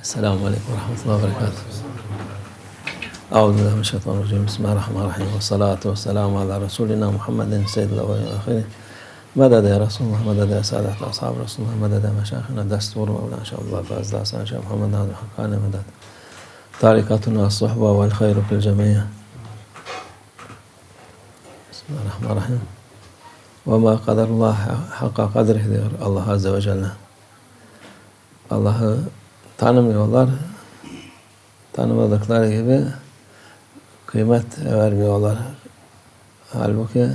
Esselamu Aleyküm ve Rahmetullahi ve Berekatuhu. Euzubillahimineşşeytanirracim. Bismillahirrahmanirrahim. Ve salatu ve selamu ala Resulina Muhammedin seyyidil evvelin ve ahirin. Medede ya Resulullah, medede ya saadet ashab-ı Resulullah, medede meşâhına destûru mevlâ şâhullah fâzlâ hasan şâh Muhammed âli hakkâne meded. Tarikatuna as-suhba vel hayru fil cemiyye. Bismillahirrahmanirrahim. Ve mâ kaderullah hakka kadrih diyor Allah Azze ve Celle. Allah'ı tanımıyorlar. Tanımadıkları gibi kıymet vermiyorlar. Halbuki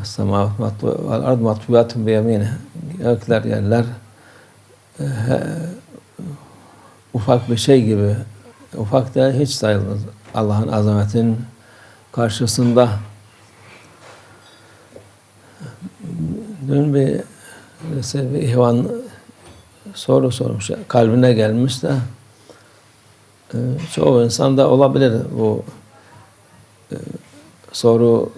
es-semâvâtu vel ard matbûyâtun biyemînih. Gökler, yerler ufak bir şey gibi, ufak da hiç sayılmaz Allah'ın azametinin karşısında. Dün bir ihvan soru sormuş, kalbine gelmiş de çoğu insanda olabilir bu soru.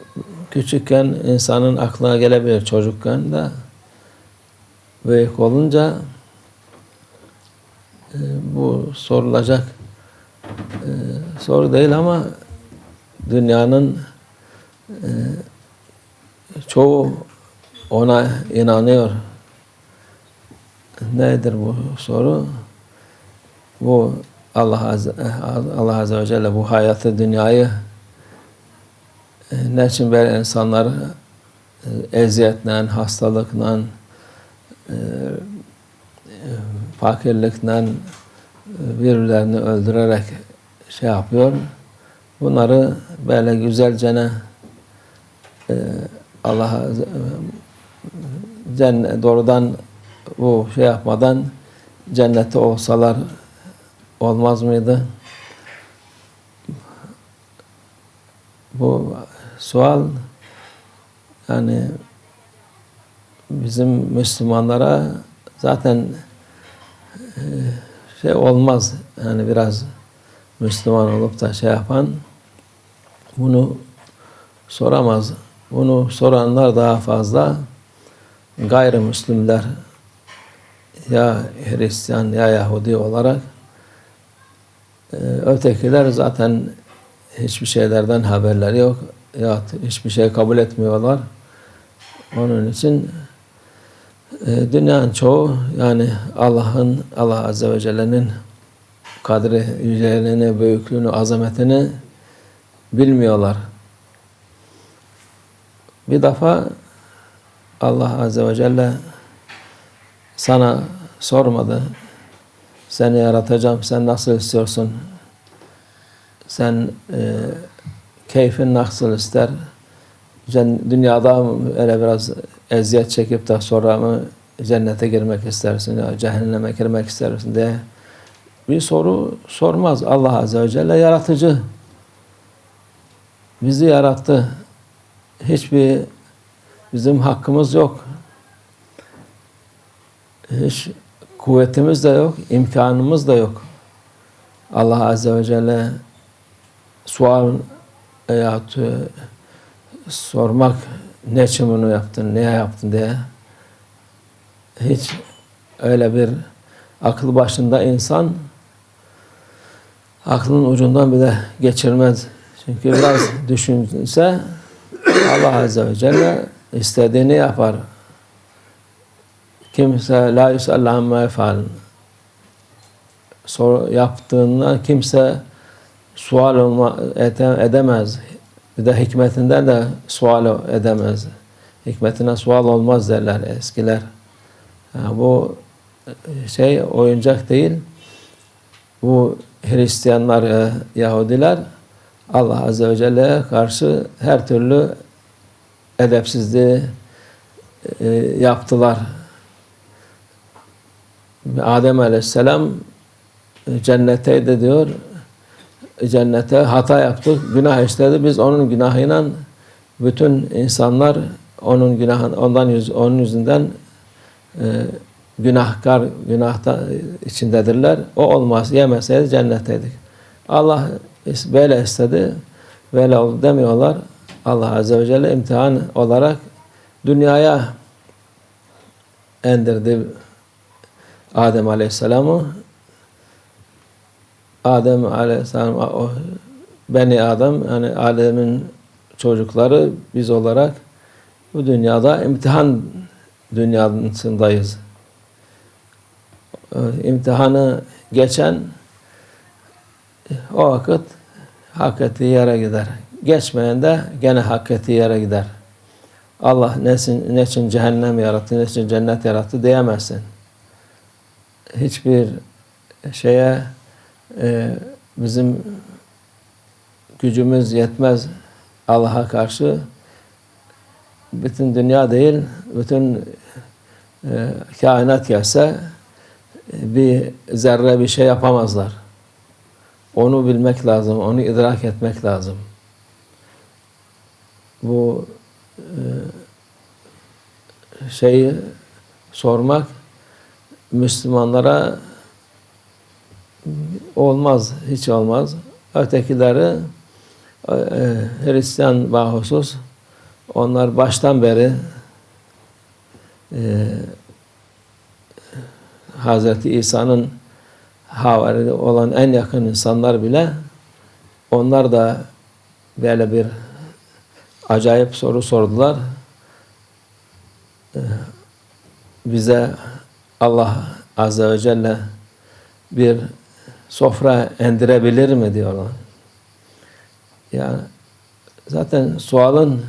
Küçükken insanın aklına gelebilir, çocukken de büyük olunca bu sorulacak soru değil ama dünyanın çoğu ona inanıyor. Nedir bu soru? Bu Allah Azze ve Celle bu hayatı, dünyayı ne için böyle insanlar eziyetle, hastalıkla, fakirlikle birbirlerini öldürerek şey yapıyor. Bunları böyle güzelce Allah doğrudan bu şey yapmadan cennette olsalar olmaz mıydı? Bu sual yani bizim Müslümanlara zaten şey olmaz. Yani biraz Müslüman olup da şey yapan bunu soramaz. Bunu soranlar daha fazla gayrimüslimler, ya Hristiyan ya Yahudi olarak. Ötekiler zaten hiçbir şeylerden haberleri yok. Ya hiçbir şey kabul etmiyorlar. Onun için dünyanın çoğu yani Allah Azze ve Celle'nin kadri, yüceliğini, büyüklüğünü, azametini bilmiyorlar. Bir defa Allah Azze ve Celle sana sormadı. Seni yaratacağım, sen nasıl istiyorsun? Sen keyfin nasıl ister? Dünyada öyle biraz eziyet çekip de sonra mı cennete girmek istersin ya cehenneme girmek istersin diye bir soru sormaz. Allah Azze ve Celle yaratıcı. Bizi yarattı. Hiçbir bizim hakkımız yok. Hiç kuvvetimiz de yok, imkanımız da yok. Allah Azze ve Celle sual veyahut sormak ne için bunu yaptın, niye yaptın diye hiç öyle bir akıl başında insan aklın ucundan bile geçirmez. Çünkü biraz düşünse Allah Azze ve Celle istediğini yapar. Kimse la yus'al amma yef'al. Yaptığında kimse sual edemez. Bir de hikmetinden de sual edemez. Hikmetine sual olmaz derler eskiler. Yani bu şey oyuncak değil. Bu Hristiyanlar, Yahudiler Allah Azze ve Celle'ye karşı her türlü edepsizliği yaptılar. Adem Aleyhisselam cennetteydi diyor. Cennete hata yaptık, günah işledi. Biz onun günahıyla bütün insanlar onun yüzünden günahta içindedirler. O olmaz, yemeseydi cennetteydik. Allah böyle istedi, böyle oldu demiyorlar. Allah Azze ve Celle imtihan olarak dünyaya indirdi Adem Aleyhisselam'ı. Adem Aleyhisselam, Beni Adem, yani Adem'in çocukları biz olarak bu dünyada imtihan dünyasındayız. İmtihanı geçen o vakit hak ettiği yere gider. Geçmeyen de gene hak ettiği yere gider. Allah ne için cehennem yarattı, ne için cennet yarattı diyemezsin. Hiçbir şeye bizim gücümüz yetmez Allah'a karşı. Bütün dünya değil, bütün kainat gelse bir zerre bir şey yapamazlar. Onu bilmek lazım, onu idrak etmek lazım. Bu şeyi sormak Müslümanlara olmaz, hiç olmaz. Ötekileri Hristiyan bahusus, onlar baştan beri Hazreti İsa'nın havari olan en yakın insanlar bile onlar da böyle bir acayip soru sordular. Bize Allah Azze ve Celle bir sofra indirebilir mi diyorlar. Yani zaten sualın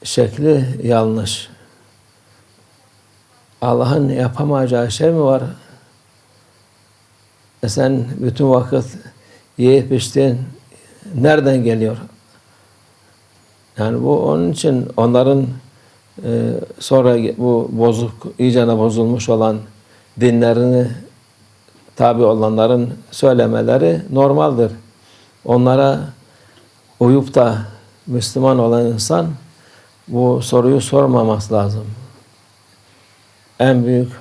şekli yanlış. Allah'ın yapamayacağı şey mi var? Sen bütün vakit yiyip içtiğin nereden geliyor? Yani bu onun için onların sonra bu bozuk, iyicene bozulmuş olan dinlerini tabi olanların söylemeleri normaldir. Onlara uyup da Müslüman olan insan bu soruyu sormaması lazım. En büyük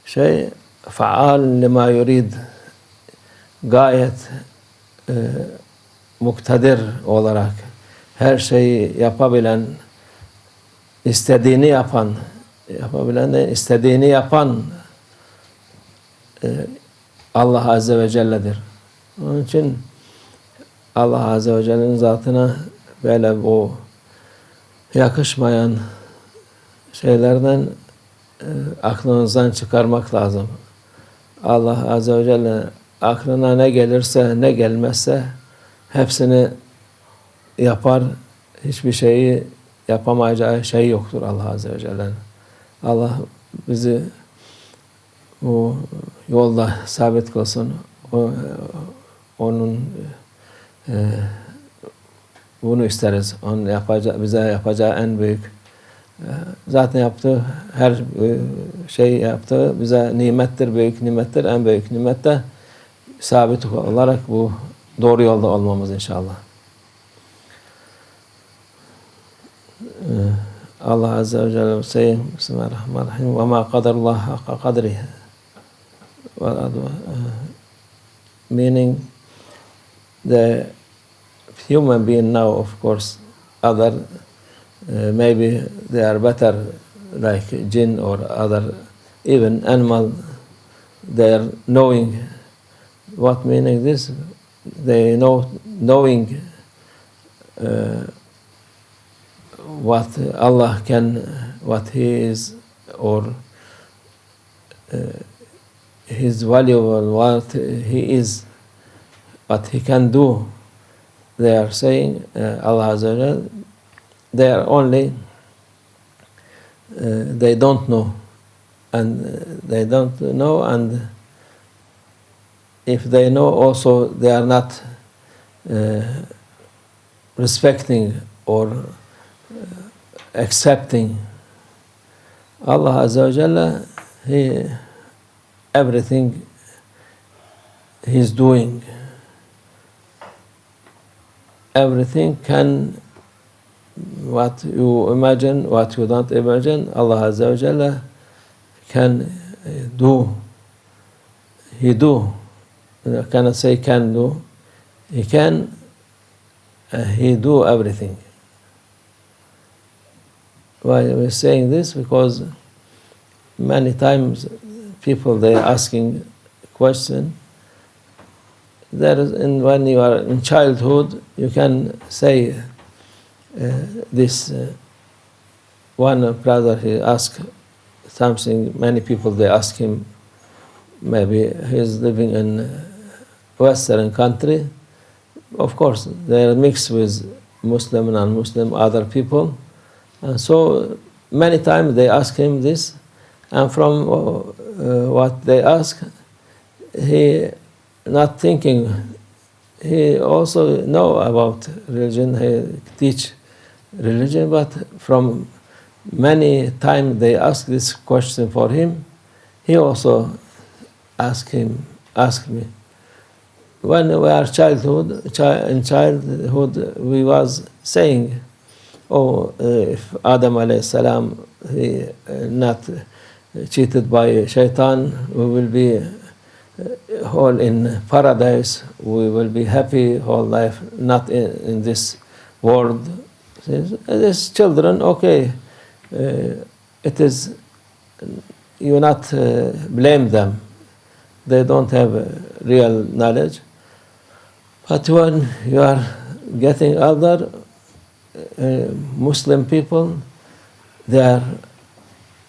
şey faal lima yurid, gayet muktedir olarak her şeyi yapabilen, istediğini yapan, yapabilen de istediğini yapan Allah Azze ve Celle'dir. Onun için Allah Azze ve Celle'nin zatına böyle bu yakışmayan şeylerden aklınızdan çıkarmak lazım. Allah Azze ve Celle aklına ne gelirse ne gelmezse hepsini yapar. Hiçbir şeyi yapamayacağı şey yoktur Allah Azze ve Celle'nin. Allah bizi bu yolda sabit kılsın. Onun bunu isteriz. Onun bize yapacağı en büyük zaten yaptığı her şey yaptığı bize nimettir, büyük nimettir. En büyük nimet de sabit olarak bu doğru yolda olmamız inşallah. Allah Azze ve Celle sayın Bismillahirrahmanirrahim ve ma kadarullah hakka kadrihi meaning the human being now, of course, other maybe they are better like jinn or other even animal, they are knowing what meaning this, they knowing what Allah can, what He is, or His value, or what He is, what He can do. They are saying Allah Azza wa Jalla, they are only they don't know, and they don't know, and if they know also they are not respecting or accepting. Allah Azza wa Jalla, He everything He's doing, everything can, what you imagine, what you don't imagine, Allah Azza wa Jalla can do. He do. I cannot say can do. He can. He do everything. Why we're saying this? Because many times people they are asking question. there is, when you are in childhood, you can say this. One brother, he asked something. Many people, they ask him. Maybe he's living in Western country. Of course, they are mixed with Muslim and non-Muslim other people, and so many times they ask him this, and from what they ask, he not thinking. He also know about religion. He teach religion, but from many times they ask this question for him. He also ask me. When we are in childhood, we was saying, if Adam alayhi salam, he not cheated by shaitan, we will be whole in paradise. We will be happy whole life, not in this world. These children, okay, it is, you not blame them. They don't have real knowledge. But when you are getting older, Muslim people, they're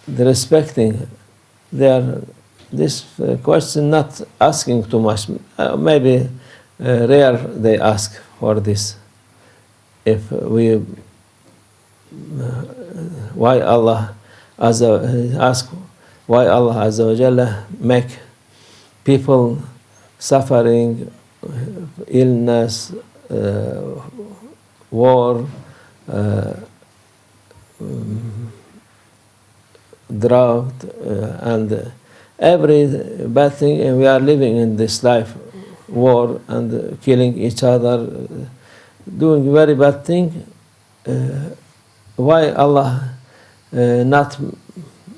respecting. This question not asking too much. Maybe rare they ask for this. If we why Allah ask why Allah Azza wa Jalla make people suffering, illness, war, drought, and every bad thing, and we are living in this life, war and killing each other, doing very bad thing. Why Allah not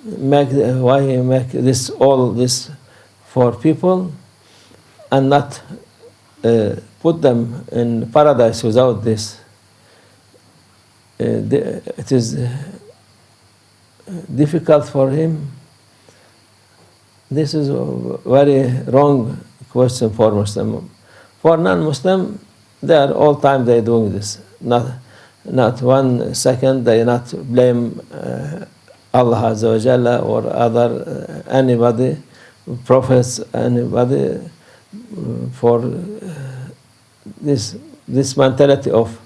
make, why He make this, all this for people, and not put them in paradise without this? It is difficult for Him. This is a very wrong question for Muslim. For non-Muslim, they are all time they doing this. Not 1 second they not blame Allah Azza wa Jalla or other anybody, prophets, anybody, for this mentality of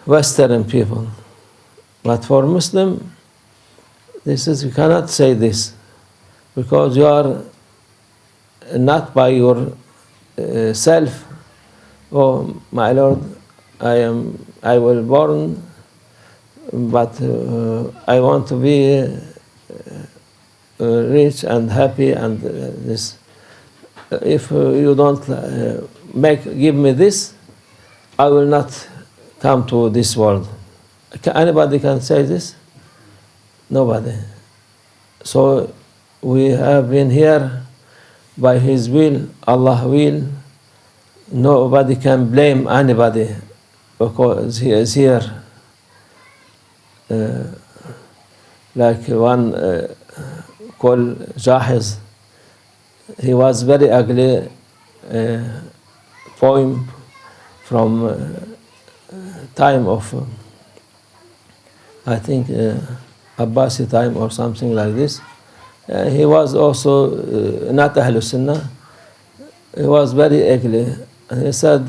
Western people. But for Muslim, this is, you cannot say this, because you are not by your self. Oh, my Lord, I will born, but I want to be rich and happy, and this. If you don't give me this, I will not come to this world. Anybody can say this? Nobody. So we have been here by His will, Allah will. Nobody can blame anybody because He is here. Like one called Jahiz, he was very ugly poem from time of, I think, Abbasi time or something like this. He was also not Ahlul Sunnah. He was very ugly. And he said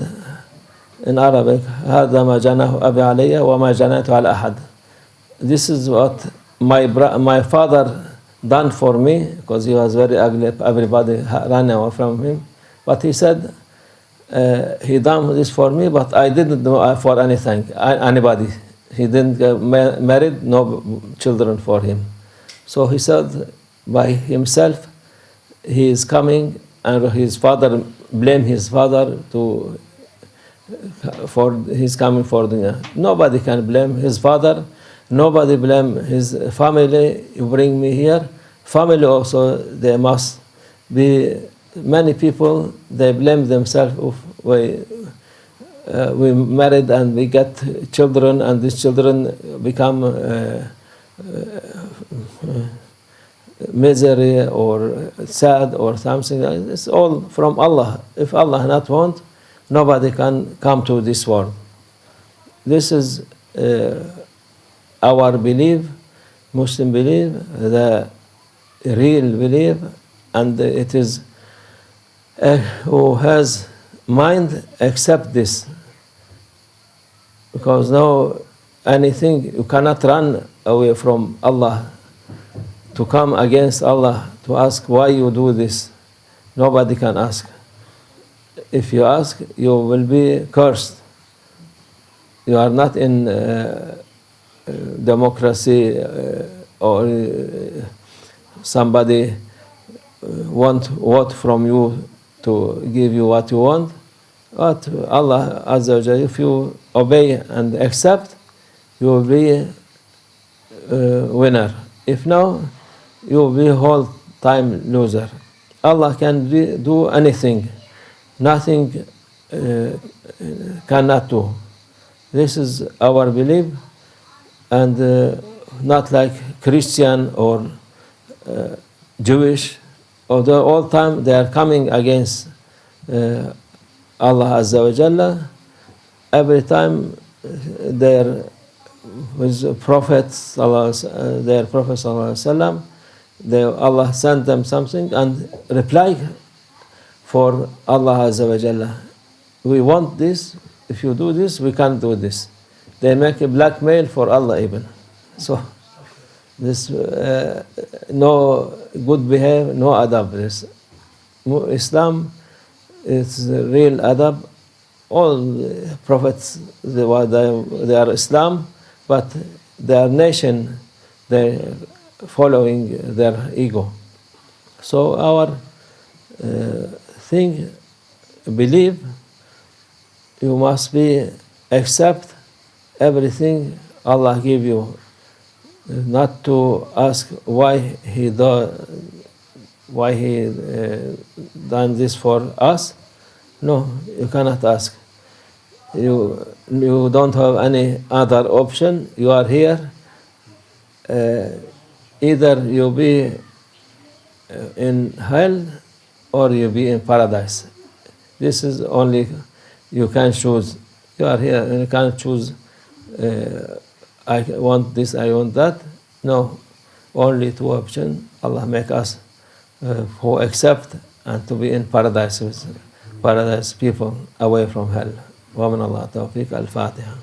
in Arabic, هذا ما جناه أبي علي وما جنيت على أحد. This is what my father done for me, because he was very ugly. Everybody ran away from him. But he said, he done this for me, but I didn't do for anything, anybody. He didn't get married, no children for him. So he said, by himself, he is coming, and his father blame his father for his coming for dunya. Nobody can blame his father. Nobody blame his family. You bring me here. Family also, they must be, many people, they blame themselves. We married and we get children, and these children become misery or sad or something. It's all from Allah. If Allah not want, nobody can come to this world. This is our belief, Muslim belief, the real belief, and it is who has mind accept this, because no anything you cannot run away from Allah, to come against Allah, to ask why you do this. Nobody can ask. If you ask, you will be cursed. You are not in democracy or somebody want what from you to give you what you want. But Allah Azza wa Jalla, if you obey and accept, you will be winner. If no, you will be whole time loser. Allah can do anything. Nothing cannot do. This is our belief, and not like Christian or Jewish. Although all time they are coming against Allah Azza wa Jalla. Every time their prophets, their Prophet Sallallahu Alaihi Wasallam, Allah sent them something and reply for Allah Azza wa Jalla. We want this. If you do this, we can't do this. They make a blackmail for Allah even. So this no good behavior, no adab. This Islam is real adab. All prophets they are Islam, but their nation they following their ego. So our thing, believe, you must be accept everything Allah give you, not to ask why He done this for us. No, you cannot ask. You don't have any other option. You are here. Either you be in hell or you be in paradise. This is only you can choose. You are here and you can't choose. I want this, I want that. No, only two options. Allah make us who accept and to be in paradise with paradise people away from hell. ومن الله توفيق. الفاتحة.